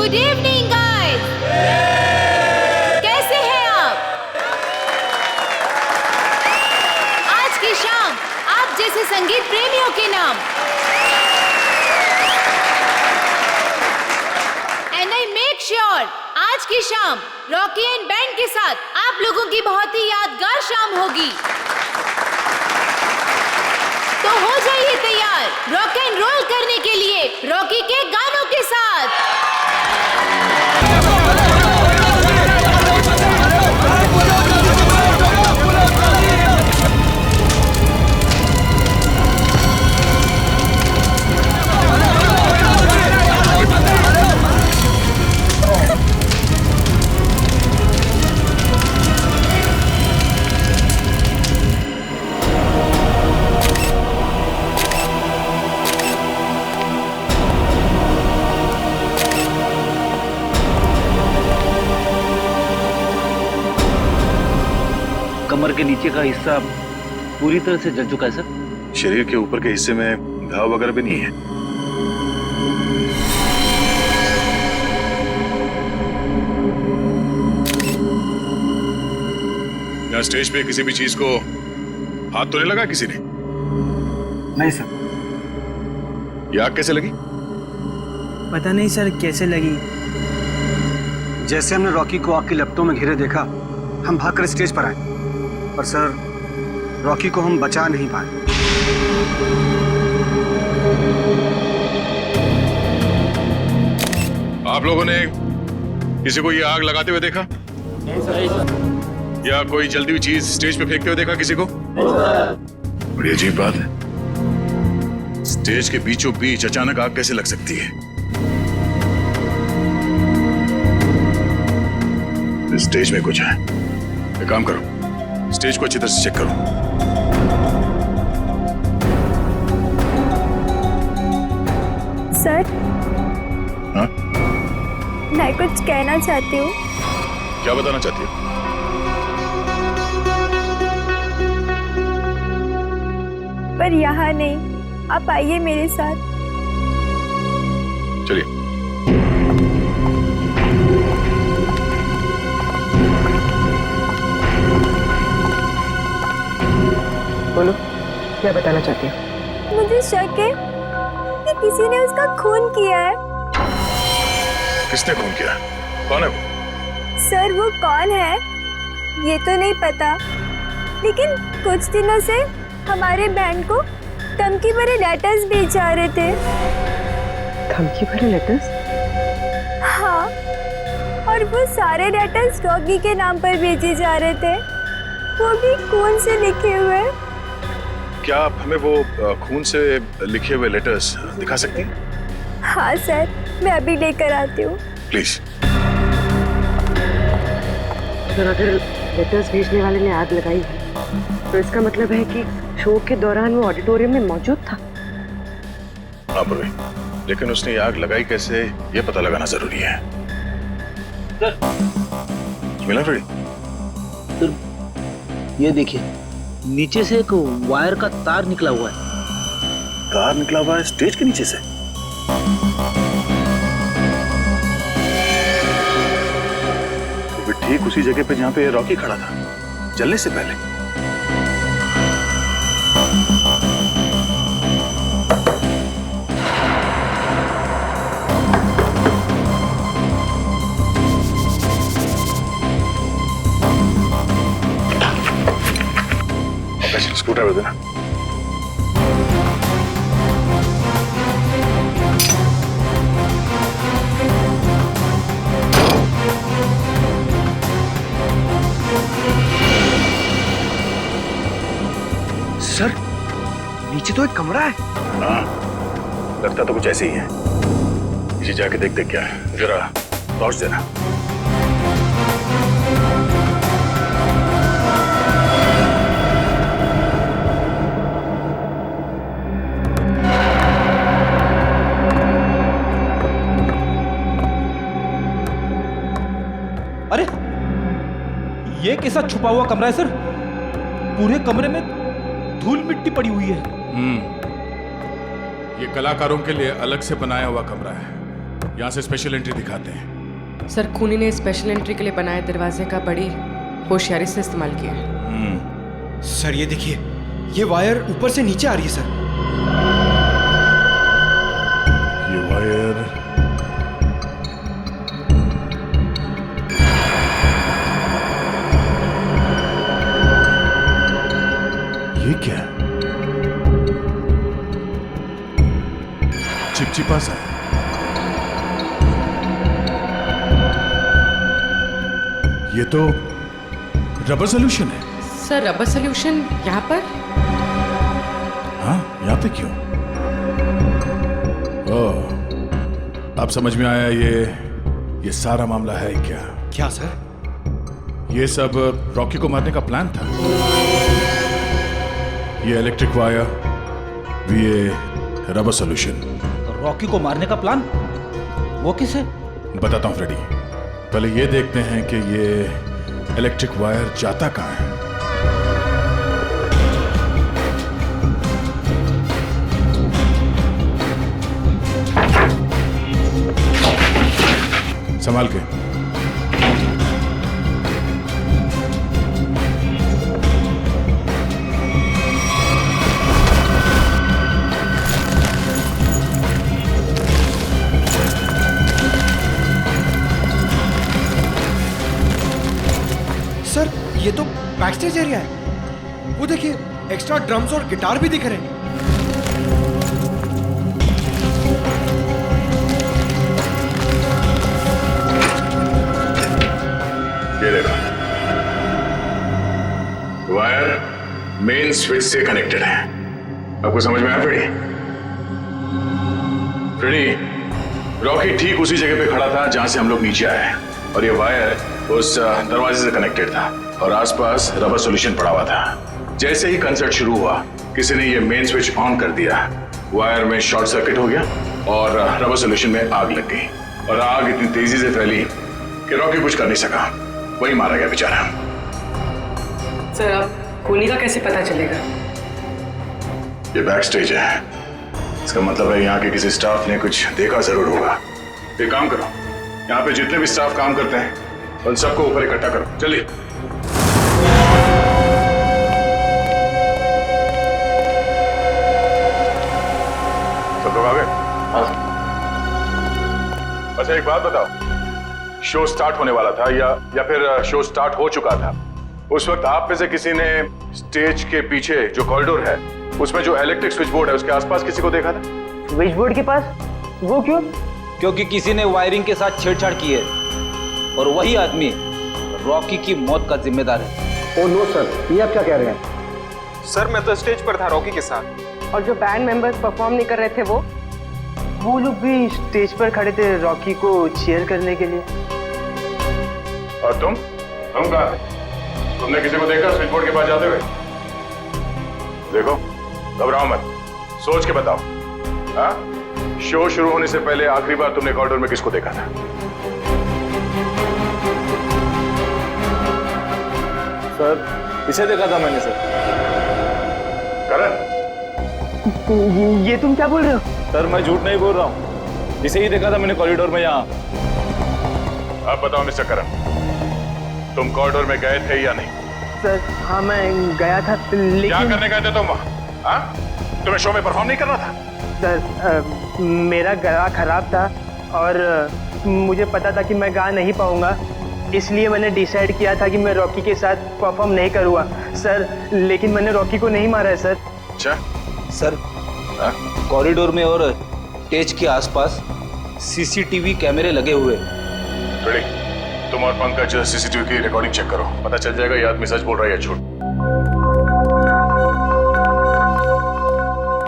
Good evening guys. कैसे हैं आप? आज की शाम आप जैसे संगीत प्रेमियों के नाम एंड आई मेक श्योर आज की शाम रॉकी एंड बैंड के साथ आप लोगों की बहुत ही यादगार शाम होगी। तो हो जाइए तैयार रॉक एंड रोल करने के लिए रॉकी के गानों के साथ। कमर के नीचे का हिस्सा पूरी तरह से जल चुका है सर। शरीर के ऊपर के हिस्से में घाव वगैरह भी नहीं है। यहाँ स्टेज पे किसी भी चीज को हाथ तो नहीं लगा किसी ने? नहीं सर। ये आग कैसे लगी? पता नहीं सर कैसे लगी। जैसे हमने रॉकी को आग की लपटों में घिरे देखा, हम भागकर स्टेज पर आए, पर सर रॉकी को हम बचा नहीं पाए। आप लोगों ने किसी को ये आग लगाते हुए देखा? या कोई जलती हुई चीज स्टेज पे फेंकते हुए देखा किसी को? बड़ी अजीब बात है, स्टेज के बीचों बीच अचानक आग कैसे लग सकती है? स्टेज में कुछ है। एक काम करो, स्टेज को अच्छी तरह से चेक करो। सर, हाँ? मैं कुछ कहना चाहती हूँ। क्या बताना चाहती हो? पर यहाँ नहीं, आप आइए मेरे साथ। चलिए। बोलो, क्या बताना चाहती हो? मुझे शक है कि किसी ने उसका खून किया है। किसने खून किया? कौन है वो? सर वो कौन है ये तो नहीं पता, लेकिन कुछ दिनों से हमारे बैंड को धमकी भरे लेटर्स भेज जा रहे थे। धमकी भरे लेटर्स? हाँ, और वो सारे लेटर्स रॉकी के नाम पर भेजे जा रहे थे, वो भी खून से लिखे हुए। क्या आप हमें वो खून से लिखे हुए लेटर्स दिखा सकती हैं? हाँ सर, मैं अभी लेकर आती हूँ। प्लीज। सर, अगर लेटर्स भेजने वाले ने आग लगाई है तो इसका मतलब है कि शो के दौरान वो ऑडिटोरियम में मौजूद था। हाँ प्रवीण, लेकिन उसने ये आग लगाई कैसे ये पता लगाना जरूरी है। सर, मिला फ्रेडी? सर ये देखिए, नीचे से एक वायर का तार निकला हुआ है। तार निकला हुआ है स्टेज के नीचे से? तो फिर ठीक उसी जगह पे जहां पे रॉकी खड़ा था जलने से पहले। स्कूटर देना। सर, नीचे तो एक कमरा है। हाँ, लगता तो कुछ ऐसे ही है। नीचे जाके देखते क्या है, जरा टॉर्च देना। अरे ये कैसा छुपा हुआ कमरा है सर? पूरे कमरे में धूल मिट्टी पड़ी हुई है। ये कलाकारों के लिए अलग से बनाया हुआ कमरा है। यहाँ से स्पेशल एंट्री दिखाते हैं। सर खूनी ने स्पेशल एंट्री के लिए बनाए दरवाजे का बड़ी होशियारी से इस्तेमाल किया है। सर ये देखिए, ये वायर ऊपर से नीचे आ रही है सर। ये वायर ये क्या है? चिपचिपा सा है। ये तो रबर सोल्यूशन है। सर रबर सोल्यूशन यहाँ पर? हाँ, यहाँ पे क्यों? ओह, अब समझ में आया ये सारा मामला है क्या? क्या सर? ये सब रॉकी को मारने का प्लान था। ये इलेक्ट्रिक वायर, ये रबर सोल्यूशन। रॉकी को मारने का प्लान? वो किसे? बताता हूँ फ्रेडी। पहले ये देखते हैं कि ये इलेक्ट्रिक वायर जाता कहाँ है। संभाल के। सर ये तो बैक स्टेज एरिया है। वो देखिए, एक्स्ट्रा ड्रम्स और गिटार भी दिख रहे हैं। ये देखो, वायर मेन स्विच से कनेक्टेड है। आपको समझ में आया फ्रेडी? फ्रेडी, रॉकी ठीक उसी जगह पे खड़ा था जहां से हम लोग नीचे आए हैं, और ये वायर उस दरवाजे से कनेक्टेड था और आसपास रबर सोल्यूशन पड़ा हुआ था। जैसे ही कंसर्ट शुरू हुआ, किसी ने ये मेन स्विच ऑन कर दिया, वायर में शॉर्ट सर्किट हो गया और रबर सोल्यूशन में आग लग गई, और आग इतनी तेजी से फैली कि रॉकी कुछ कर नहीं सका, वही मारा गया बेचारा। सर अब खूनी का कैसे पता चलेगा? ये बैक स्टेज है, इसका मतलब है यहाँ के किसी स्टाफ ने कुछ देखा जरूर होगा। एक काम करो, यहाँ पे जितने भी स्टाफ काम करते हैं उन सबको ऊपर इकट्ठा करो, जल्दी। सब लोग आ गए? अच्छा एक बात बताओ, शो स्टार्ट होने वाला था या फिर शो स्टार्ट हो चुका था? उस वक्त आप में से किसी ने स्टेज के पीछे जो कॉरिडोर है उसमें जो इलेक्ट्रिक स्विच बोर्ड है उसके आसपास किसी को देखा था? स्विच बोर्ड के पास? वो क्यों? क्योंकि किसी ने वायरिंग के साथ छेड़छाड़ की है और वही आदमी रॉकी की मौत का जिम्मेदार है। ओ नो सर, ये आप क्या कह रहे हैं? सर मैं तो स्टेज पर था रॉकी के साथ। और जो बैंड मेंबर्स परफॉर्म नहीं कर रहे थे वो लोग भी स्टेज पर खड़े थे रॉकी को चीयर करने के लिए। और तुम कहाँ थे? तुमने किसी को देखा स्विच बोर्ड के पास जाते हुए? देखो, घबराओ मत, सोच के बताओ। हाँ, शो शुरू होने से पहले आखिरी बार तुमने कॉरिडोर में किसको देखा था? सर इसे देखा था मैंने सर। करण, ये तुम क्या बोल रहे हो? सर मैं झूठ नहीं बोल रहा हूँ, इसे ही देखा था मैंने कॉरिडोर में यहाँ। अब बताओ मिस्टर करण, तुम कॉरिडोर में गए थे या नहीं? सर हाँ मैं गया था, लेकिन क्या करने गए थे तुम वहाँ? हाँ? तुम्हें शो में परफॉर्म नहीं करना था? सर मेरा गला खराब था और मुझे पता था कि मैं गा नहीं पाऊंगा, इसलिए मैंने डिसाइड किया था कि मैं रॉकी के साथ परफॉर्म नहीं करूँगा सर। लेकिन मैंने रॉकी को नहीं मारा है सर। अच्छा सर, कॉरिडोर में और स्टेज के आसपास सीसीटीवी कैमरे लगे हुए। रेडी, तुम और पंकज सीसीटीवी की रिकॉर्डिंग चेक करो, पता चल जाएगा ये आदमी सच बोल रहा है या झूठ।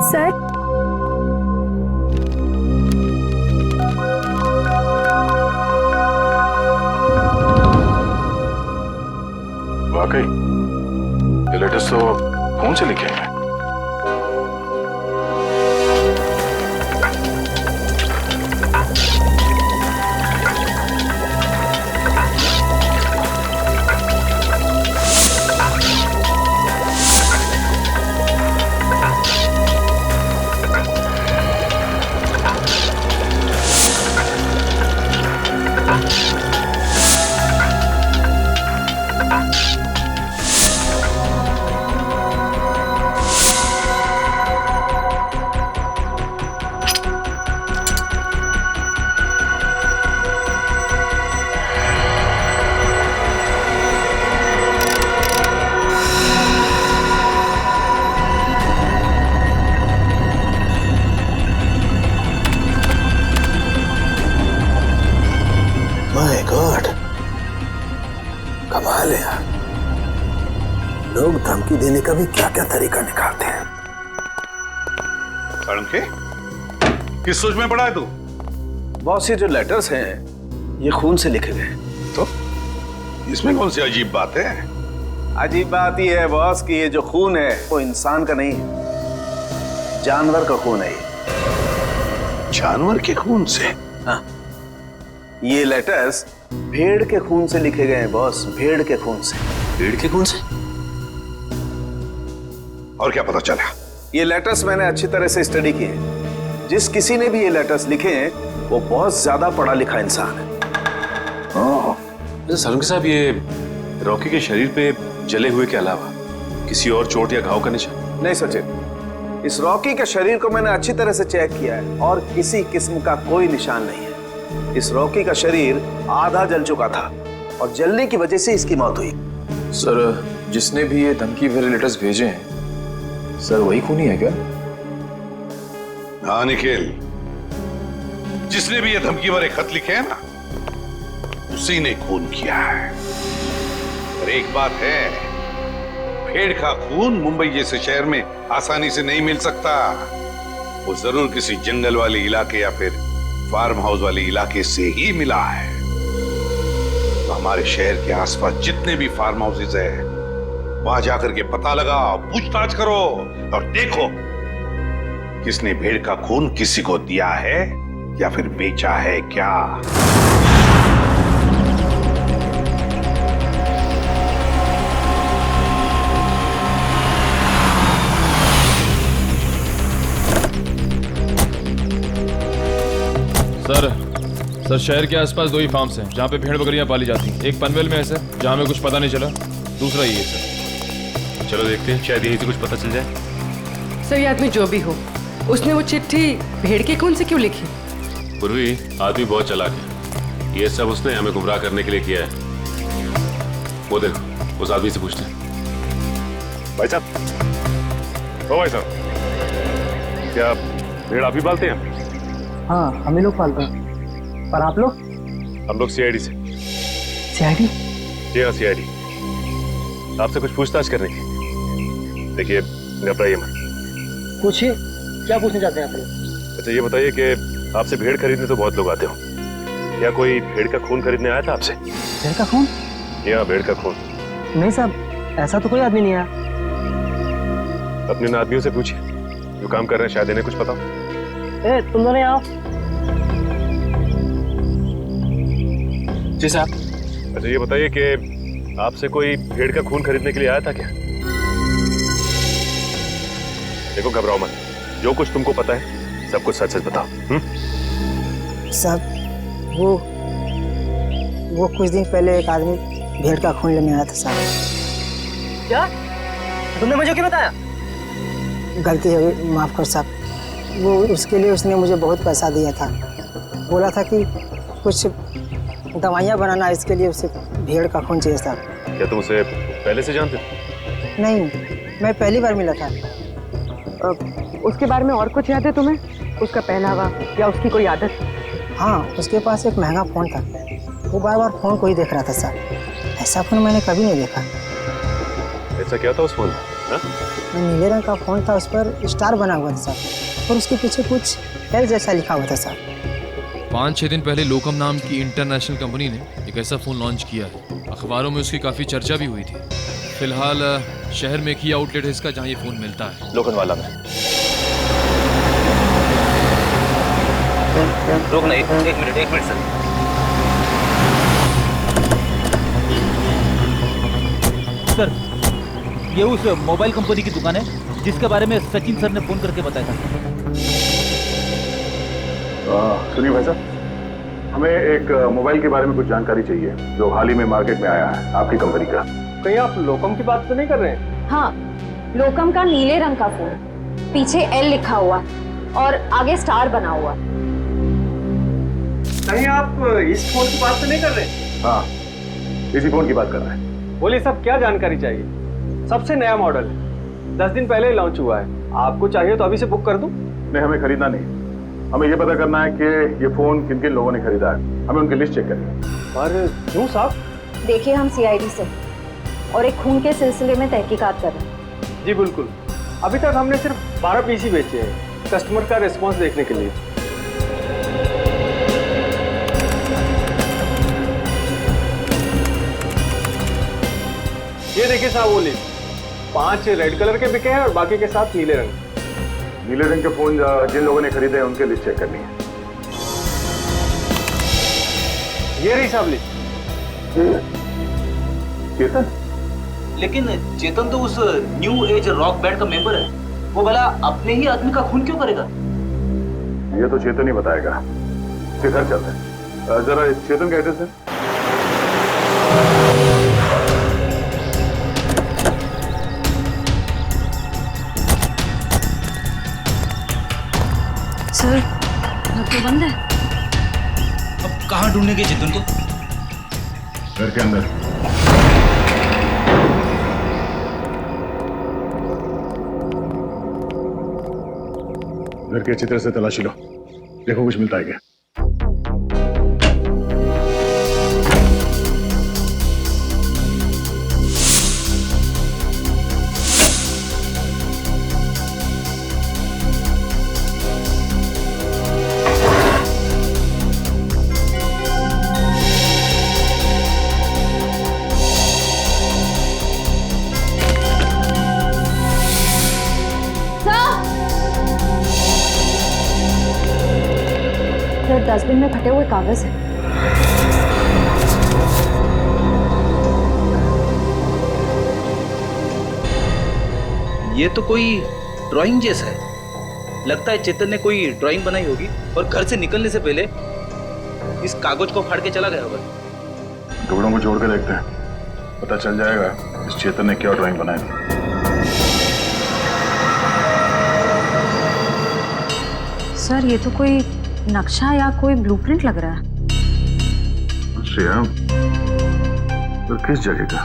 सर वाकई ये लेटर्स तो फोन से लिखे हैं। लोग धमकी देने का भी क्या क्या तरीका निकालते हैं। के किस सोच में पड़ा है तू? बॉस, ये जो लेटर्स हैं ये खून से लिखे गए। तो इसमें कौन सी अजीब बात है? अजीब बात यह है बॉस कि ये जो खून है वो इंसान का नहीं है, जानवर का खून है। जानवर के खून से? हाँ, ये लेटर्स भेड़ के खून से लिखे गए हैं बॉस, भेड़ के खून से। भेड़ के खून से? और क्या पता चला? ये लेटर्स मैंने अच्छी तरह से स्टडी किए हैं। जिस किसी ने भी ये लेटर्स लिखे हैं वो बहुत ज्यादा पढ़ा लिखा इंसान है। सलूनके साहब, ये रॉकी के शरीर पे जले हुए के अलावा किसी और चोट या घाव का निशान? नहीं सचिन, इस रॉकी के शरीर को मैंने अच्छी तरह से चेक किया है और किसी किस्म का कोई निशान नहीं है। इस रॉकी का शरीर आधा जल चुका था और जलने की वजह से इसकी मौत हुई। सर, जिसने भी ये धमकी भरे लेटर्स भेजे हैं, सर वही खूनी है क्या? हाँ निखिल, जिसने भी ये धमकी भरे खत लिखे हैं ना, उसी ने खून किया है। और एक बात है, भेड़ का खून मुंबई जैसे शहर में आसानी से नहीं मिल सकता। वो जरूर किसी जंगल वाले इलाके या फिर फार्म हाउस वाले इलाके से ही मिला है। तो हमारे शहर के आसपास जितने भी फार्म हाउसेस है, वहां जाकर के पता लगाओ, पूछताछ करो और देखो किसने भेड़ का खून किसी को दिया है या फिर बेचा है क्या। सर, शहर के आसपास 2 ही फार्म्स हैं जहाँ पे भेड़ बकरियां पाली जाती हैं। एक पनवेल में है सर, जहाँ में कुछ पता नहीं चला। दूसरा ये है सर। चलो देखते हैं, शायद यहीं से कुछ पता चल जाए। सर, ये आदमी जो भी हो, उसने वो चिट्ठी भेड़ के खून से क्यों लिखी? पूर्वी आदमी बहुत चालाक है। ये सब उसने हमें गुमराह करने के लिए किया है। वो देखो, उस आदमी से पूछते हैं। भाई साहब, ओ भाई साहब, क्या भेड़ आप ही पालते हैं? हाँ, हम ही लोग पालते हैं। पर आप लोग? हम लोग सीआईडी से। सीआईडी? जी हाँ, सीआईडी। आपसे कुछ पूछताछ करने की। देखिए, घबराइए मत। पूछिए, क्या पूछना चाहते हैं आप लोग? अच्छा ये बताइए कि आपसे भेड़ खरीदने तो बहुत लोग आते हो, क्या कोई भेड़ का खून खरीदने आया था आपसे? भेड़ का खून? यहाँ भेड़ का खून? नहीं साहब, ऐसा तो कोई आदमी नहीं आया। अपने इन आदमियों से पूछिए जो काम कर रहे हैं, शायद इन्हें कुछ पता हो। ए, तुम दोनों आओ। जी साहब। अच्छा ये बताइए कि आपसे कोई भेड़ का खून खरीदने के लिए आया था क्या? देखो घबराओ मत, जो कुछ तुमको पता है सब कुछ सच सच बताओ। साहब, वो कुछ दिन पहले एक आदमी भेड़ का खून लेने आया था साहब। क्या? तुमने मुझे क्यों बताया? गलती हो गई, माफ कर साहब। वो उसके लिए उसने मुझे बहुत पैसा दिया था। बोला था कि कुछ दवाइयाँ बनाना, इसके लिए उसे भेड़ का खून चाहिए साहब। क्या तुम उसे पहले से जानते थे? नहीं, मैं पहली बार मिला था। उसके बारे में और कुछ याद है तुम्हें? उसका पहनावा या उसकी कोई आदत? हाँ, उसके पास एक महंगा फ़ोन था। वो बार बार फ़ोन को ही देख रहा था साहब। ऐसा फ़ोन मैंने कभी नहीं देखा। ऐसा क्या था उस फोन में? नीले रंग का फ़ोन था, उस पर स्टार बना हुआ था साहब, और उसके पीछे कुछ एल जैसा लिखा हुआ था साहब। 5-6 दिन पहले लोकम नाम की इंटरनेशनल कंपनी ने एक ऐसा फ़ोन लॉन्च किया है। अखबारों में उसकी काफ़ी चर्चा भी हुई थी। फिलहाल शहर में एक ही आउटलेट है इसका जहाँ ये फ़ोन मिलता है, लोखंडवाला में। रुक नहीं, एक मिनट सर। सर, ये उस मोबाइल कंपनी की दुकान है जिसके बारे में सचिन सर ने फोन करके बताया था। सुनिए भाई साहब, हमें एक मोबाइल के बारे में कुछ जानकारी चाहिए जो हाल ही में मार्केट में आया है, आपकी कंपनी का। कहीं आप लोकम की बात तो नहीं कर रहे हैं? हाँ, लोकम का नीले रंग का फोन, पीछे एल लिखा हुआ और आगे स्टार बना हुआ। कहीं आप इस फोन की बात तो नहीं कर रहे? हाँ, इसी फोन की बात कर रहे हैं। बोलिए साहब, क्या जानकारी चाहिए? सबसे नया मॉडल है, 10 दिन पहले ही लॉन्च हुआ है। आपको चाहिए तो अभी से बुक कर दूं? नहीं, हमें खरीदना नहीं, हमें ये पता करना है कि ये फोन किन किन लोगों ने खरीदा है। हमें उनकी लिस्ट चेक करनी है। पर क्यों साहब? देखिए, हम सीआईडी से और एक खून के सिलसिले में तहकीकात कर रहे हैं। जी बिल्कुल, अभी तक हमने सिर्फ 12 पीस ही बेचे हैं, कस्टमर का रिस्पॉन्स देखने के लिए। ये देखिए साहब, वो ली 5 रेड कलर के बिके हैं और बाकी के साथ नीले रंग। नीले रंग के फोन जिन लोगों ने खरीदे हैं उनके लिस्ट चेक करनी है। ये रही साहब ली। चेतन? लेकिन चेतन तो उस न्यू एज रॉक बैंड का मेंबर है, वो भला अपने ही आदमी का खून क्यों करेगा? ये तो चेतन ही बताएगा। घर चलते हैं, जरा चेतन का एड्रेस है। सर, घर तो बंद है। अब कहाँ ढूंढेंगे चेतन को? घर के अंदर। घर के अच्छी तरह से तलाशी लो, देखो कुछ मिलता है क्या। डस्टबिन में फटे हुए कागज हैं। ये तो कोई ड्राइंग जैसा है। लगता है चेतन ने कोई ड्राइंग बनाई होगी और घर से निकलने से पहले इस कागज को फाड़ के चला गया होगा। टुकड़ों को जोड़ के देखते हैं, पता चल जाएगा इस चेतन ने क्या ड्राइंग बनाई थी। सर, ये तो कोई नक्शा या कोई ब्लूप्रिंट लग रहा है। श्रेया, तो किस जगह का?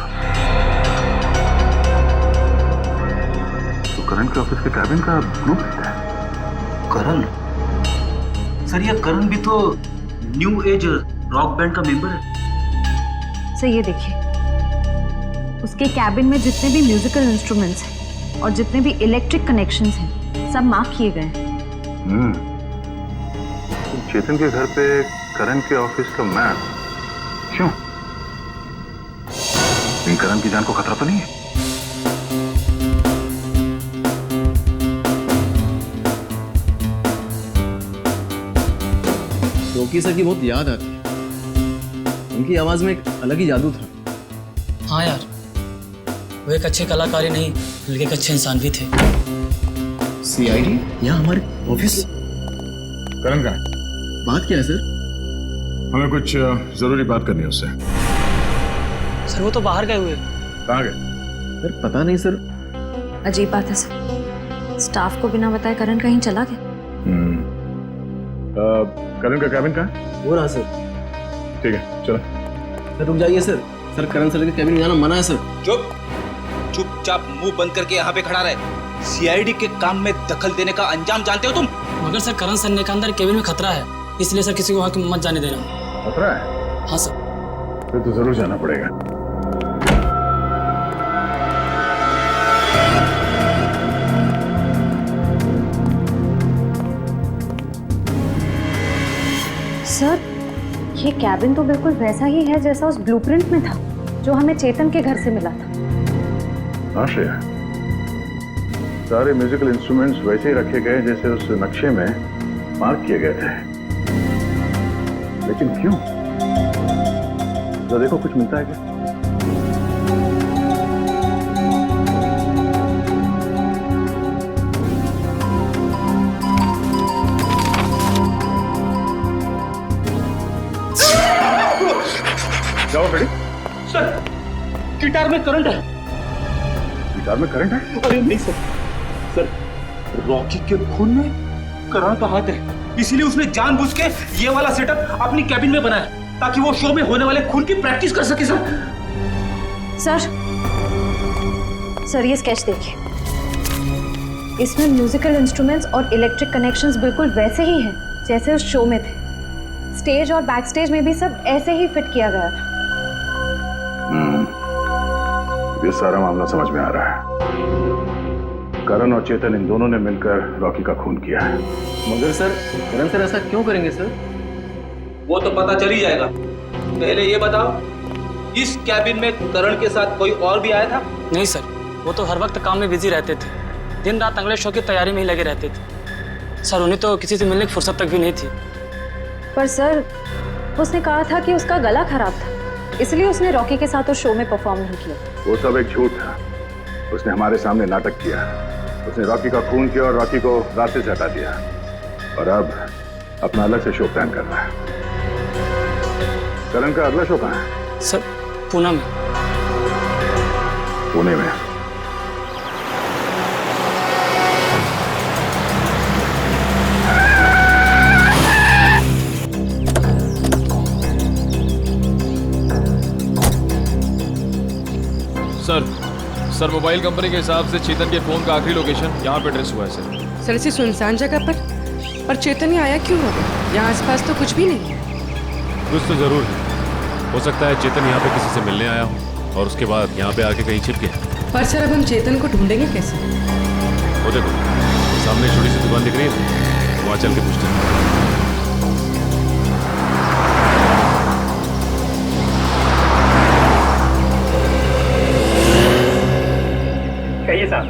तो करण के ऑफिस के कैबिन का ब्लूप्रिंट है। करण? सर, ये करण भी तो न्यू एज रॉक बैंड का मेंबर है। सर, ये देखिए, उसके कैबिन में जितने भी म्यूजिकल इंस्ट्रूमेंट्स हैं और जितने भी इलेक्ट्रिक कनेक्शंस हैं, सब मार्क किए गए हैं। चेतन के घर पे करण के ऑफिस का मैप क्यों? करण की जान को खतरा तो नहीं है? रॉकी सर की बहुत याद आती है। उनकी आवाज में एक अलग ही जादू था। हाँ यार, वो एक अच्छे कलाकार ही नहीं बल्कि एक अच्छे इंसान भी थे। सीआईडी यहाँ हमारे ऑफिस? करण कहाँ है? बात क्या है सर? हमें कुछ जरूरी बात करनी है उससे। सर, वो तो बाहर गए हुए। कहाँ गए? सर पता नहीं सर। अजीब बात है सर, स्टाफ को बिना बताए करण कहीं चला गया। करण का कैबिन कहाँ है? वो रहा सर। ठीक है, चलो। सर रुक जाइए सर। सर, करण सर के कैबिन में जाना मना है सर। चुप, चुपचाप मुंह बंद करके यहाँ पे खड़ा रहे। सीआईडी के काम में दखल देने का अंजाम जानते हो तुम? मगर सर, करण सर ने कहा अंदर केबिन में खतरा है, इसलिए सर किसी को वहां मत जाने देना। खतरा है? हाँ सर। फिर तो जरूर जाना पड़ेगा। सर, ये कैबिन तो बिल्कुल वैसा ही है जैसा उस ब्लूप्रिंट में था जो हमें चेतन के घर से मिला था। हाँ श्रेया, सारे म्यूजिकल इंस्ट्रूमेंट्स वैसे ही रखे गए जैसे उस नक्शे में मार्क किए गए थे। लेकिन क्यों? तो देखो कुछ मिलता है क्या? जाओ बेटी। सर, गिटार में करंट है। गिटार में करंट है? अरे नहीं सर, सर रॉकी के खून में करण का हाथ है, इसीलिए उसने जानबूझ के ये वाला सेटअप अपनी कैबिन में बनाया ताकि वो शो में होने वाले खून की प्रैक्टिस कर सके। सर ये स्केच देखिए, इसमें म्यूजिकल इंस्ट्रूमेंट्स और इलेक्ट्रिक कनेक्शंस बिल्कुल वैसे ही हैं जैसे उस शो में थे। स्टेज और बैक स्टेज में भी सब ऐसे ही फिट किया गया था। ये सारा मामला समझ में आ रहा है। करण और चेतन इन दोनों ने मिलकर रॉकी का खून किया है। मगर सर, करण सर ऐसा क्यों करेंगे सर? वो तो पता चल ही जाएगा। पहले ये बताओ, इस कैबिन में करण के साथ कोई और भी आया था? नहीं सर, वो तो हर वक्त काम में बिजी रहते थे, दिन रात अगले शो की तैयारी में ही लगे रहते थे। सर उन्हें तो किसी से मिलने की फुर्सत तक भी नहीं थी। पर सर, उसने कहा था कि उसका गला खराब था, इसलिए उसने रॉकी के साथ उस शो में परफॉर्म नहीं किया। वो सब एक झूठ था। उसने हमारे सामने नाटक किया। उसने रॉकी का खून किया और रॉकी को रास्ते से हटा दिया, और अब अपना अलग से शो प्लान कर रहा है। करण का अगला शो कहाँ है? सर पूना में। पुणे में? सर मोबाइल कंपनी के हिसाब से चेतन के फोन का आखिरी लोकेशन यहाँ पे ट्रेस हुआ है सर। सर इसी सुनसान जगह पर चेतन ही आया क्यों होगा? यहाँ आसपास तो कुछ भी नहीं। कुछ तो जरूर है। हो सकता है चेतन यहाँ पे किसी से मिलने आया हो और उसके बाद यहाँ पे आके कहीं छिप गया। पर सर अब हम चेतन को ढूंढेंगे कैसे? वो देखो सामने छोटी सी दुकान दिख रही है, वहाँ चल के पूछते हैं। कहिए साहब,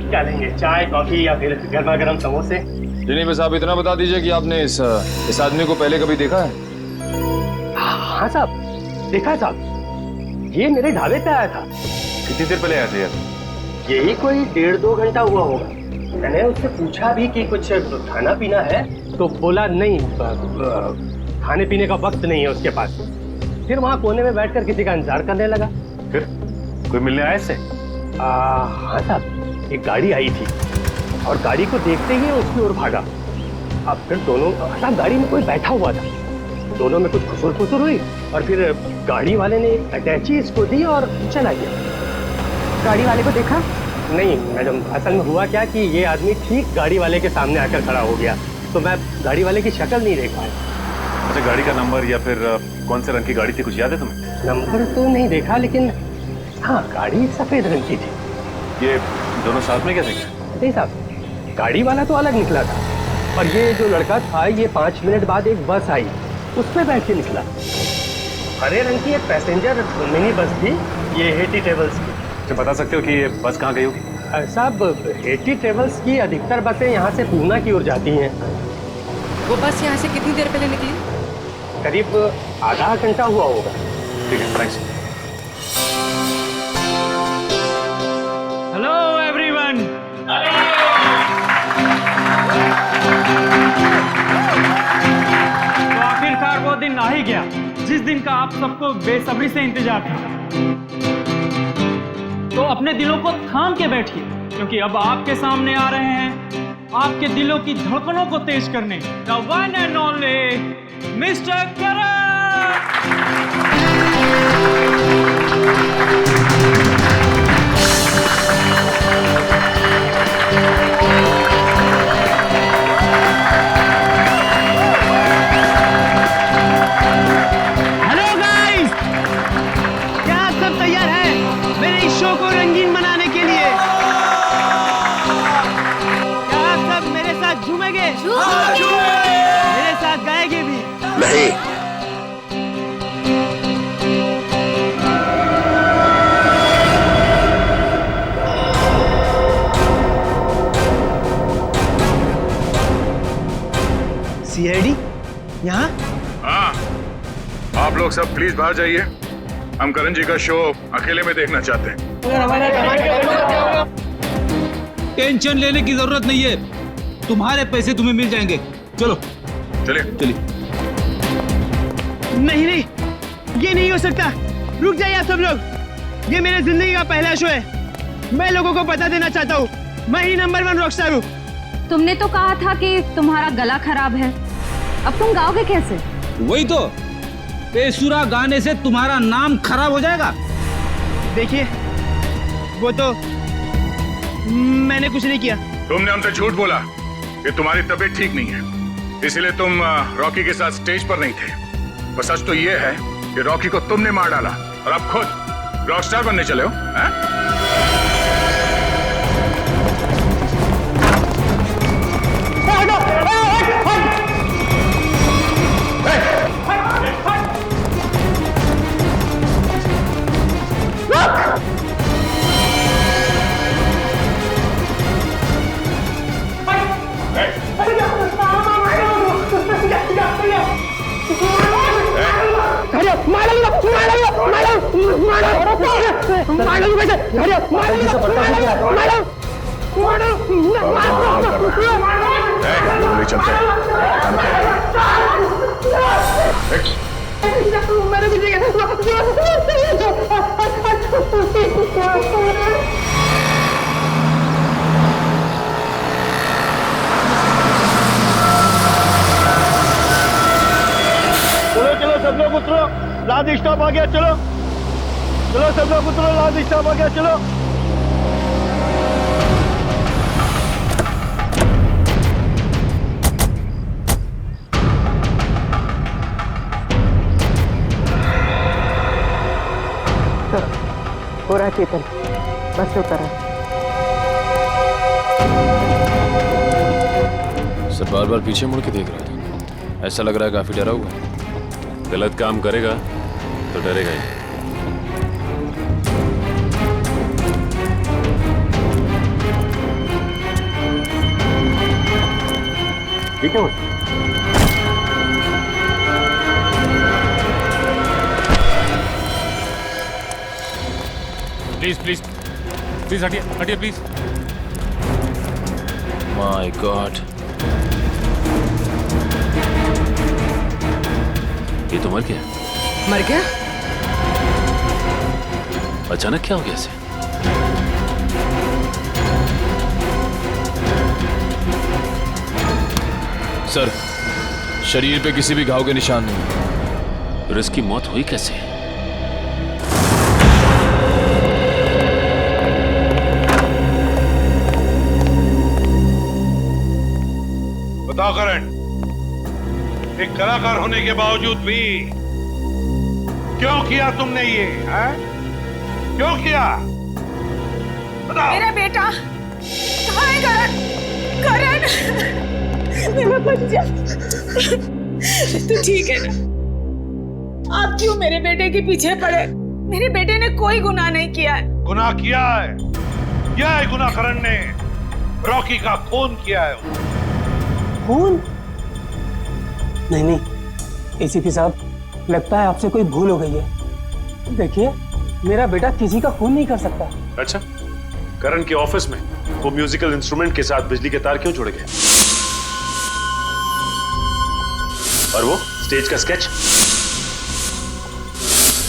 क्या लेंगे, चाय कॉफी या फिर गर्मा गर्म समोसे? नहीं बस आप इतना बता दीजिए कि आपने इस आदमी को पहले कभी देखा है? हाँ साहब, देखा साहब, ये मेरे ढाबे पे आया था। कितनी देर पहले आया था यार? यही कोई 1.5-2 घंटा हुआ होगा। मैंने उससे पूछा भी कि कुछ खाना पीना है, तो बोला नहीं, खाने पीने का वक्त नहीं है उसके पास। फिर वहाँ कोने में बैठकर किसी का इंतजार करने लगा। फिर कोई मिलने आया इससे? हाँ साहब, एक गाड़ी आई थी और गाड़ी को देखते ही उसकी ओर भागा। अब फिर दोनों साहब, गाड़ी में कोई बैठा हुआ था, दोनों में कुछ खुसुर फुसुर हुई और फिर गाड़ी वाले ने अटैची इसको दी और चला गया। गाड़ी वाले को देखा? नहीं मैडम, असल में हुआ क्या कि ये आदमी ठीक गाड़ी वाले के सामने आकर खड़ा हो गया, तो मैं गाड़ी वाले की शक्ल नहीं देख पाया। अच्छा, गाड़ी का नंबर या फिर कौन से रंग की गाड़ी थी, कुछ याद है तुम्हें? नंबर तो नहीं देखा, लेकिन हाँ गाड़ी सफेद रंग की थी। ये दोनों साथ में क्या थे? नहीं साहब, गाड़ी वाला तो अलग निकला था, और ये जो लड़का था, ये 5 मिनट बाद एक बस आई, उस पर बैठ के निकला। हरे रंग की एक पैसेंजर मिनी बस थी, ये हेटी ट्रेवल्स की। तो बता सकते हो कि ये बस कहाँ गई होगी? साहब, हेटी ट्रेवल्स की अधिकतर बसें यहाँ से पूना की ओर जाती हैं। वो बस यहाँ से कितनी देर पहले निकली? करीब आधा घंटा हुआ होगा। ठीक है, थैंक्स। Hello everyone. तो आखिरकार वो दिन आ ही गया जिस दिन का आप सबको बेसब्री से इंतजार था। तो अपने दिलों को थाम के बैठिए, क्योंकि अब आपके सामने आ रहे हैं आपके दिलों की धड़कनों को तेज करने the one and only mister Karan. Hello guys, क्या आप सब तैयार हैं मेरे इस शो को रंगीन बनाने के लिए? क्या आप सब मेरे साथ झूमेंगे? मेरे साथ गाएंगे भी? नहीं। सीआईडी यहाँ? हाँ, आप लोग सब प्लीज बाहर जाइए। हम करण जी का शो अकेले में देखना चाहते हैं। टेंशन लेने की जरूरत नहीं है, तुम्हारे पैसे तुम्हें मिल जाएंगे। चलो चलिए चलिए। नहीं नहीं, ये नहीं हो सकता। रुक जाइए आप सब लोग, ये मेरे जिंदगी का पहला शो है। मैं लोगों को बता देना चाहता हूँ, मैं ही नंबर 1 रॉकस्टार हूँ। तुमने तो कहा था कि तुम्हारा गला खराब है, अब तुम गाओगे कैसे? वही तो, बेसुरा गाने से तुम्हारा नाम खराब हो जाएगा। देखिए, वो तो मैंने कुछ नहीं किया। तुमने हमसे झूठ बोला कि तुम्हारी तबीयत ठीक नहीं है, इसीलिए तुम रॉकी के साथ स्टेज पर नहीं थे। पर सच तो ये है कि रॉकी को तुमने मार डाला और अब खुद रॉकस्टार बनने चले हो? चलो चलो सब लोग उतरो, लाद स्टॉप आ गया, चलो चलो सब लोग उतरो, लाद स्टॉप आ गया, चलो। हो रहा है चेतन, बस से उतर है। सर बार बार पीछे मुड़ के देख रहा था, ऐसा लग रहा है काफी डरा हुआ है। गलत काम करेगा तो डरेगा ही। ठीक है प्लीज प्लीज प्लीज हटिए हटिए प्लीज। माय गॉड, ये तो मर गया। मर गया? अचानक क्या हो गया इसे? सर शरीर पे किसी भी घाव के निशान नहीं। फिर इसकी मौत हुई कैसे? बताओ करण, एक कलाकार होने के बावजूद भी क्यों किया तुमने ये? क्यों किया? बताओ। मेरा बेटा कहाँ है? करण, करण, मेरा बच्चा, तू ठीक है ना? आप क्यों मेरे बेटे के पीछे पड़े? मेरे बेटे ने कोई गुनाह नहीं किया है। गुनाह किया है गुनाह करण ने। रॉकी का खून किया है। खून? नहीं नहीं एसीपी साहब, लगता है आपसे कोई भूल हो गई है। देखिए मेरा बेटा किसी का खून नहीं कर सकता। अच्छा, करण के ऑफिस में वो म्यूजिकल इंस्ट्रूमेंट के साथ बिजली के तार क्यों जुड़ गए? और वो स्टेज का स्केच,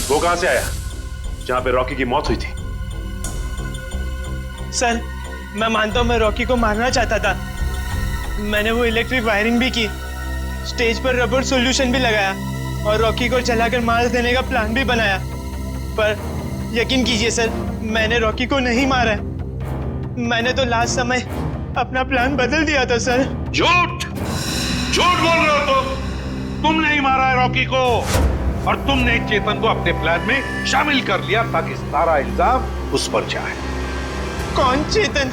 वो कहां से आया जहां पे रॉकी की मौत हुई थी? सर मैं मानता हूं मैं रॉकी को मारना चाहता था। मैंने वो इलेक्ट्रिक वायरिंग भी की, स्टेज पर रबर सॉल्यूशन भी लगाया और रॉकी को जलाकर मार देने का प्लान भी बनाया। पर यकीन कीजिए सर, मैंने रॉकी को नहीं मारा है। मैंने तो लास्ट समय अपना प्लान बदल दिया था सर। झूठ झूठ बोल रहे हो तुम नहीं मारा है रॉकी को, और तुमने चेतन को अपने प्लान में शामिल कर लिया ताकि सारा इल्जाम उस पर जाए। कौन चेतन?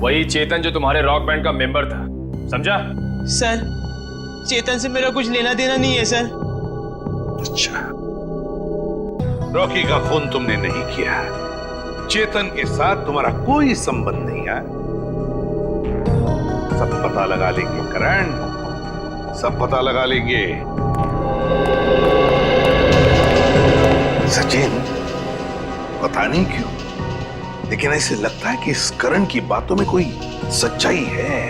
वही चेतन जो तुम्हारे रॉक बैंड का मेंबर था, समझा? सर चेतन से मेरा कुछ लेना देना नहीं है सर। अच्छा, रॉकी का खून तुमने नहीं किया है, चेतन के साथ तुम्हारा कोई संबंध नहीं है। सब पता लगा लेंगे करण, सब पता लगा लेंगे। सचिन, पता नहीं क्यों लेकिन ऐसे लगता है कि इस करण की बातों में कोई सच्चाई है।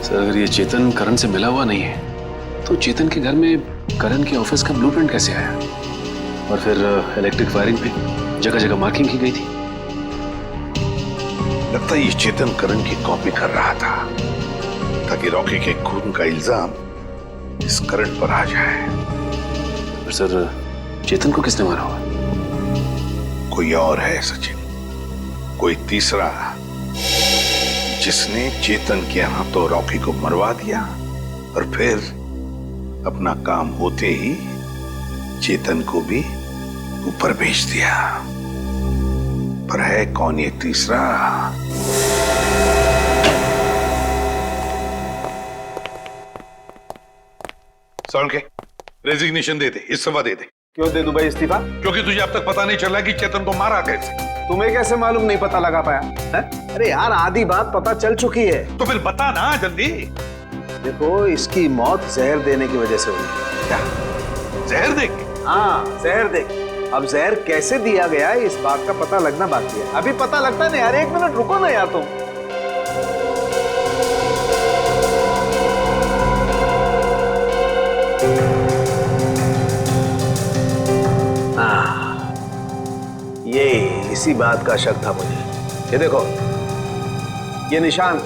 सर अगर ये चेतन करण से मिला हुआ नहीं है तो चेतन के घर में करण के ऑफिस का ब्लूप्रिंट कैसे आया? और फिर इलेक्ट्रिक वायरिंग पे जगह जगह मार्किंग की गई थी। लगता है ये चेतन करण की कॉपी कर रहा था ताकि रॉकी के खून का इल्जाम इस करण पर आ जाए। पर सर चेतन को किसने मारा हुआ? कोई और है सचिन, कोई तीसरा, जिसने चेतन के हाथों रॉकी को मरवा दिया और फिर अपना काम होते ही चेतन को भी ऊपर भेज दिया, पर है कौन ये तीसरा? साउंड के रेजिग्नेशन दे दे, इस्तीफा दे दे। क्यों दे दूं भाई इस्तीफा? क्योंकि तुझे अब तक पता नहीं चला कि चेतन को मारा कैसे। तुम्हें कैसे मालूम नहीं पता लगा पाया है? अरे यार आधी बात पता चल चुकी है। तो फिर बता ना जल्दी। देखो इसकी मौत जहर देने की वजह से हुई। क्या जहर दे के? हाँ जहर दे। अब जहर कैसे दिया गया है इस बात का पता लगना बाकी है। अभी पता लगता नहीं यार, 1 मिनट रुको ना यार तुम। ये इसी बात का शक था मुझे। ये देखो ये निशान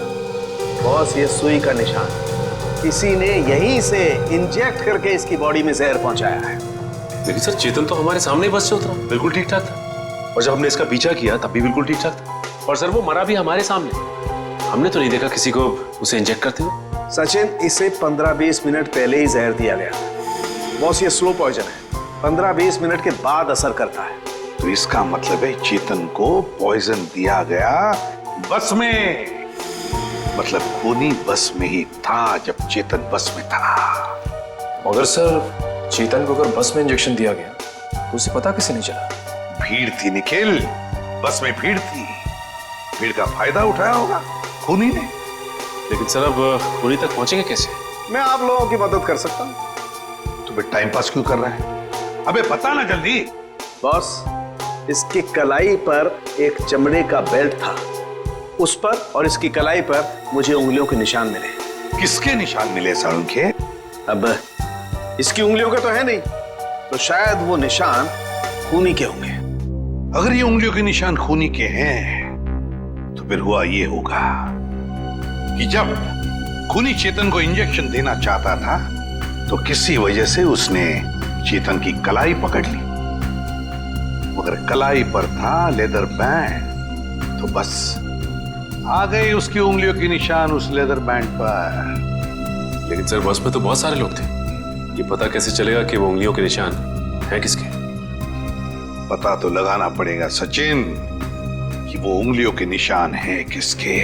बॉस, ये सुई का निशान किसी ने यहीं से इंजेक्ट करके इसकी बॉडी में जहर पहुंचाया है। लेकिन सर चेतन तो हमारे सामने बस से उतरा, बिल्कुल ठीक ठाक था। और जब हमने इसका पीछा किया तब भी बिल्कुल ठीक ठाक था। और सर वो मरा भी हमारे सामने, हमने तो नहीं देखा किसी को उसे इंजेक्ट करते हुए। सचिन इसे 15-20 मिनट पहले ही जहर दिया गया था। बॉस ये स्लो पॉइजन है, 15-20 मिनट के बाद असर करता है। तो इसका मतलब है चेतन को पॉइजन दिया गया बस में, मतलब खूनी बस में ही था जब चेतन बस में था। मगर सर चेतन को अगर बस में इंजेक्शन दिया गया तो उसे पता कैसे नहीं चला? भीड़ थी निखिल, बस में भीड़ थी, भीड़ का फायदा उठाया होगा खूनी ने। लेकिन सर अब खूनी तक पहुंचेंगे कैसे? मैं आप लोगों की मदद कर सकता हूं। तो फिर टाइम पास क्यों कर रहा है? अबे बता ना जल्दी। बॉस इसकी कलाई पर एक चमड़े का बेल्ट था, उस पर और इसकी कलाई पर मुझे उंगलियों के निशान मिले। किसके निशान मिले साळुंखे? अब इसकी उंगलियों के तो है नहीं, तो शायद वो निशान खूनी के होंगे। अगर ये उंगलियों के निशान खूनी के हैं तो फिर हुआ ये होगा कि जब खूनी चेतन को इंजेक्शन देना चाहता था तो किसी वजह से उसने चेतन की कलाई पकड़ ली, मगर कलाई पर था लेदर बैंड, तो बस आ गए उसकी उंगलियों के निशान उस लेदर बैंड पर। लेकिन सर बस में तो बहुत सारे लोग थे, ये पता कैसे चलेगा कि वो उंगलियों के निशान है किसके? पता तो लगाना पड़ेगा सचिन कि वो उंगलियों के निशान है किसके।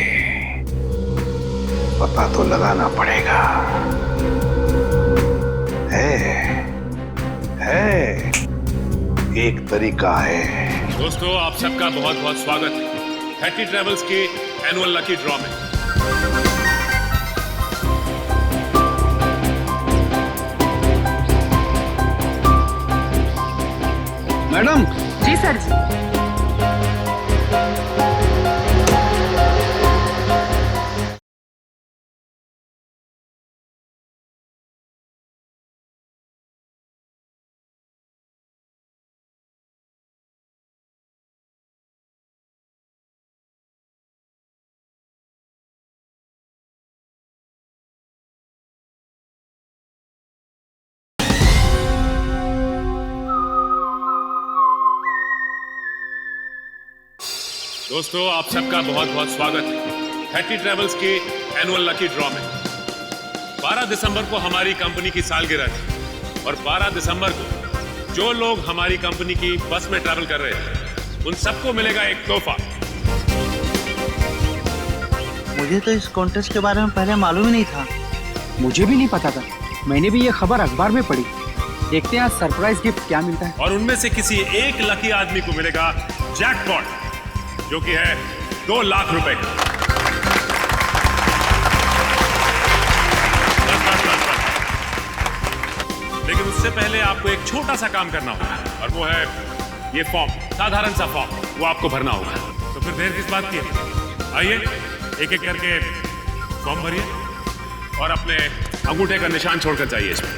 पता तो लगाना पड़ेगा। है एक तरीका है। दोस्तों आप सबका बहुत बहुत स्वागत है हैट्टी ट्रेवल्स के एनुअल लकी ड्रॉ में। मैडम। जी सर जी। दोस्तों आप सबका बहुत बहुत स्वागत है हैट्टी ट्रेवल्स के एनुअल लकी ड्रॉ में। 12 दिसंबर को हमारी कंपनी की सालगिरह थी और 12 दिसंबर को जो लोग हमारी कंपनी की बस में ट्रैवल कर रहे थे उन सबको मिलेगा एक तोहफा। मुझे तो इस कॉन्टेस्ट के बारे में पहले मालूम ही नहीं था। मुझे भी नहीं पता था, मैंने भी ये खबर अखबार में पढ़ी। देखते हैं आज सरप्राइज गिफ्ट क्या मिलता है। और उनमें से किसी एक लकी आदमी को मिलेगा जैकपॉट, जो कि है 2 लाख रुपए का। लेकिन उससे पहले आपको एक छोटा सा काम करना होगा और वो है ये फॉर्म, साधारण सा फॉर्म, वो आपको भरना होगा। तो फिर देर किस बात की है, आइए एक एक करके फॉर्म भरिए और अपने अंगूठे का निशान छोड़कर जाइए इसमें।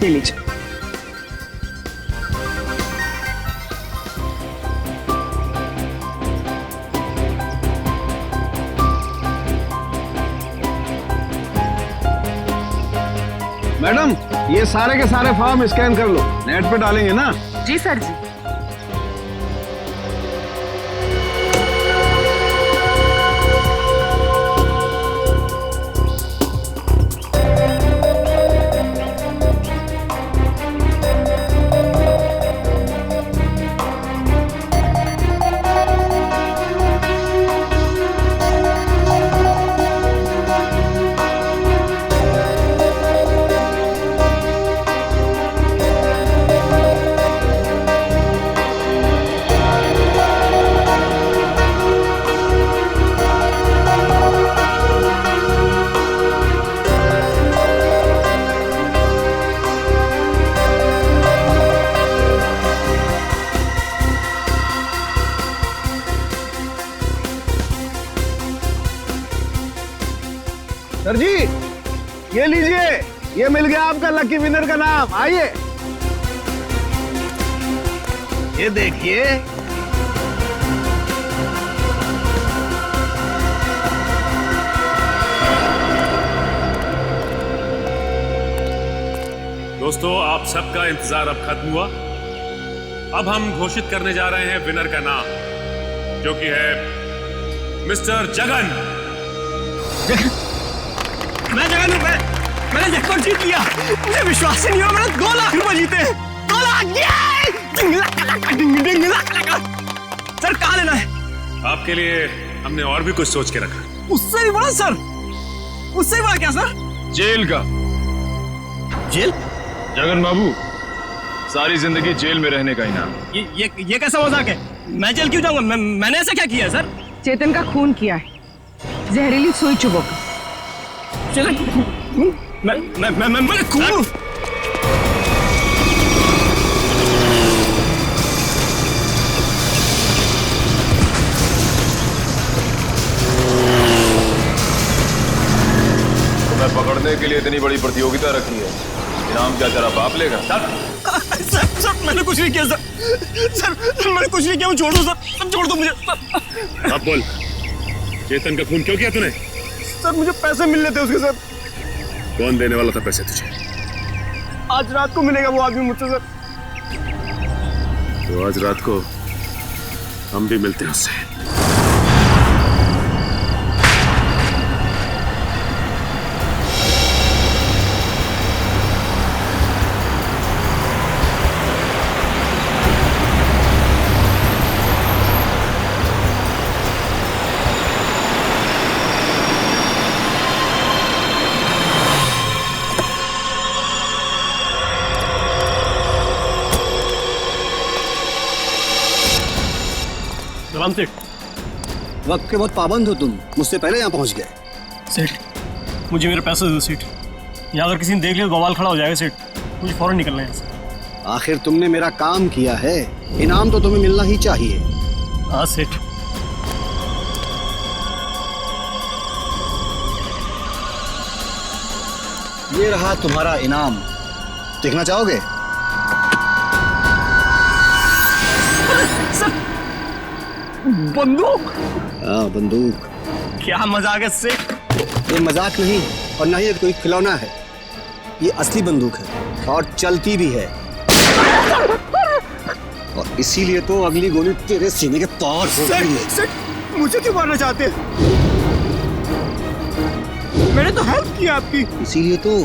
ले लीजिए। मैडम ये सारे के सारे फॉर्म स्कैन कर लो, नेट पे डालेंगे ना। जी सर जी। सर जी, ये लीजिए, ये मिल गया आपका लकी विनर का नाम। आइए, ये देखिए। दोस्तों, आप सबका इंतजार अब खत्म हुआ। अब हम घोषित करने जा रहे हैं विनर का नाम, जो कि है मिस्टर जगन। मैं जगन हूं। मैंने जैकपॉट जीत लिया। मुझे विश्वास ही नहीं हो, मैंने 2 लाख रुपए जीते। 2 लाख! सर, कहाँ लेना है? आपके लिए हमने और भी कुछ सोच के रखा। उससे भी बड़ा सर? उससे भी बड़ा क्या सर? जेल का। जेल? जगन बाबू, सारी जिंदगी जेल में रहने का इनाम। ये कैसा मजाक है? मैं जेल क्यों जाऊंगा? मैंने ऐसा क्या किया है सर? चेतन का खून किया है, जहरीली सुई चुभो का। चेतन? मैं खून? तुम्हें पकड़ने के लिए इतनी बड़ी प्रतियोगिता रखी है, इनाम क्या तेरा बाप लेगा? सर, मैंने कुछ नहीं किया सर, मैंने कुछ नहीं किया। मैं छोड़ दो सर, छोड़ दो मुझे। अब बोल, चेतन का खून क्यों किया तूने? सर, मुझे पैसे मिलने थे उसके सर। कौन देने वाला था पैसे तुझे? आज रात को मिलेगा वो आदमी मुझसे सर। तो आज रात को हम भी मिलते हैं उससे। सेठ, वक्त के बहुत पाबंद हो तुम, मुझसे पहले यहाँ पहुँच गए। सेठ, मुझे मेरे पैसे दो सेठ। यहाँ अगर किसी ने देख लिया तो बवाल खड़ा हो जाएगा सेठ। मुझे फौरन निकलना है यहाँ से। आखिर तुमने मेरा काम किया है, इनाम तो तुम्हें मिलना ही चाहिए। हाँ सेठ। ये रहा तुम्हारा इनाम, देखना चाहोगे? बंदूक? हाँ, बंदूक। क्या मजाक है सेठ? ये मजाक नहीं और ना ही ये कोई खिलौना है, ये असली बंदूक है और चलती भी है। और इसीलिए तो अगली गोली तेरे सीने के पार होगी। सेठ, मुझे क्यों मारना चाहते हैं? मैंने तो हेल्प किया आपकी। इसीलिए तो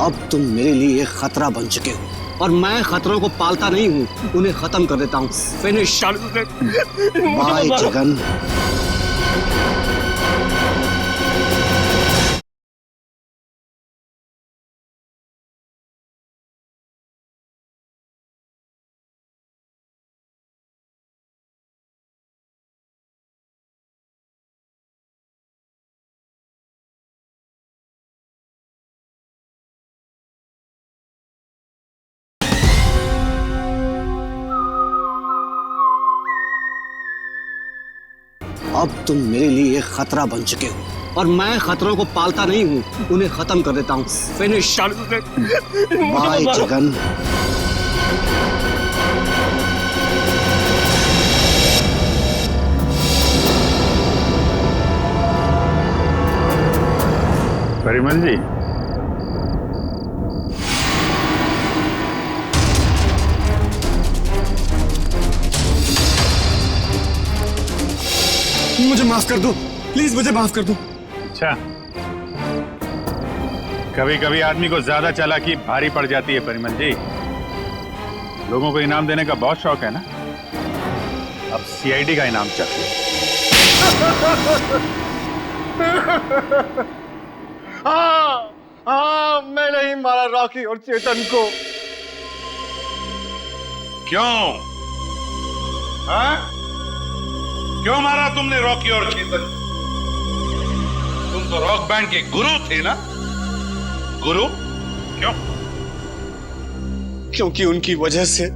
अब तुम मेरे लिए खतरा बन चुके हो और मैं खतरों को पालता नहीं हूँ, उन्हें खत्म कर देता हूँ। फिनिश। बाय जगन। अब तुम मेरे लिए खतरा बन चुके हो और मैं खतरों को पालता नहीं हूँ, उन्हें खत्म कर देता हूँ। फिनिश। बाय जगन। परिमल जी, मुझे माफ कर दो, प्लीज मुझे माफ कर दो। अच्छा, कभी कभी आदमी को ज्यादा चालाकी भारी पड़ जाती है परिमल जी। लोगों को इनाम देने का बहुत शौक है ना, अब सीआईडी का इनाम चाहिए। हाँ, मैंने ही मारा रॉकी और चेतन को। क्यों? हाँ? क्यों मारा तुमने रॉकी और चेतन? तुम तो रॉक बैंड के गुरु थे ना? गुरु? क्यों? क्योंकि उनकी वजह से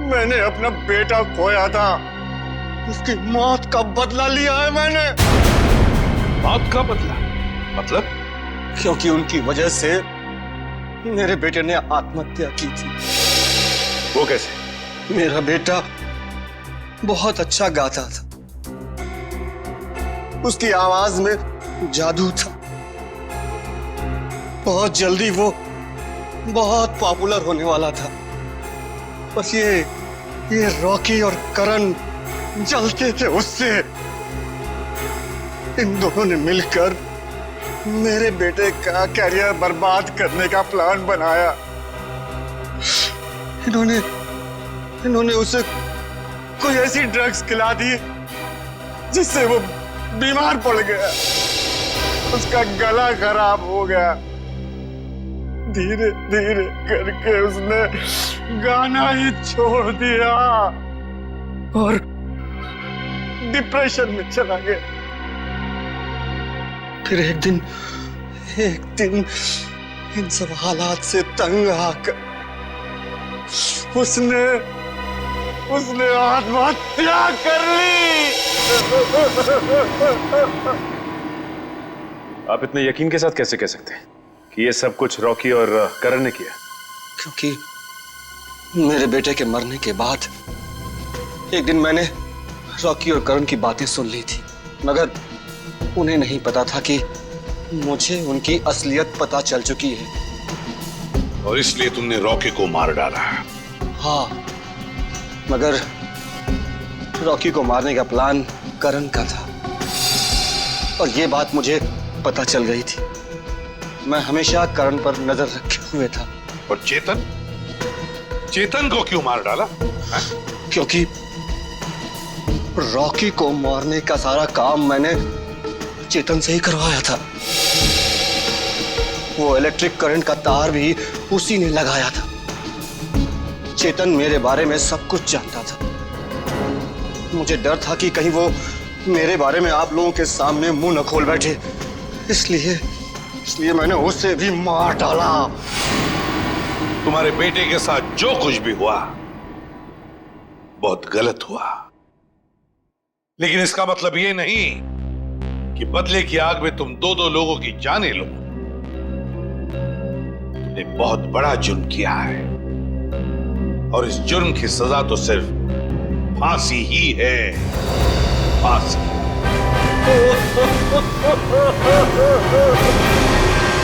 मैंने अपना बेटा खोया था। उसकी मौत का बदला लिया है मैंने। मौत का बदला? मतलब? क्योंकि उनकी वजह से मेरे बेटे ने आत्महत्या की थी। वो कैसे? मेरा बेटा बहुत अच्छा गाता था, उसकी आवाज में जादू था। बहुत जल्दी वो बहुत पॉपुलर होने वाला था। बस ये रॉकी और करण जलते थे उससे। इन दोनों ने मिलकर मेरे बेटे का करियर बर्बाद करने का प्लान बनाया। इन्होंने उसे कोई ऐसी ड्रग्स खिला दी जिससे वो बीमार पड़ गया। उसका गला खराब हो गया। धीरे धीरे करके उसने गाना ही छोड़ दिया और डिप्रेशन में चला गया। फिर एक दिन इन सब हालात से तंग आकर उसने आत्महत्या कर ली। आप इतने यकीन के साथ कैसे कह सकते हैं कि ये सब कुछ रॉकी और करण ने किया? क्योंकि मेरे बेटे के मरने के बाद एक दिन मैंने रॉकी और करण की बातें सुन ली थी, मगर उन्हें नहीं पता था कि मुझे उनकी असलियत पता चल चुकी है। और इसलिए तुमने रॉकी को मार डाला? हाँ, मगर रॉकी को मारने का प्लान करण का था और ये बात मुझे पता चल गई थी। मैं हमेशा करण पर नजर रखे हुए था। और चेतन को क्यों मार डाला? क्योंकि रॉकी को मारने का सारा काम मैंने चेतन से ही करवाया था। वो इलेक्ट्रिक करंट का तार भी उसी ने लगाया था। चेतन मेरे बारे में सब कुछ जानता था। मुझे डर था कि कहीं वो मेरे बारे में आप लोगों के सामने मुंह न खोल बैठे, इसलिए मैंने उसे भी मार डाला। तुम्हारे बेटे के साथ जो कुछ भी हुआ बहुत गलत हुआ, लेकिन इसका मतलब ये नहीं कि बदले की आग में तुम दो लोगों की जानें लो। तुमने बहुत बड़ा जुर्म किया है और इस जुर्म की सजा तो सिर्फ फांसी ही है। फांसी।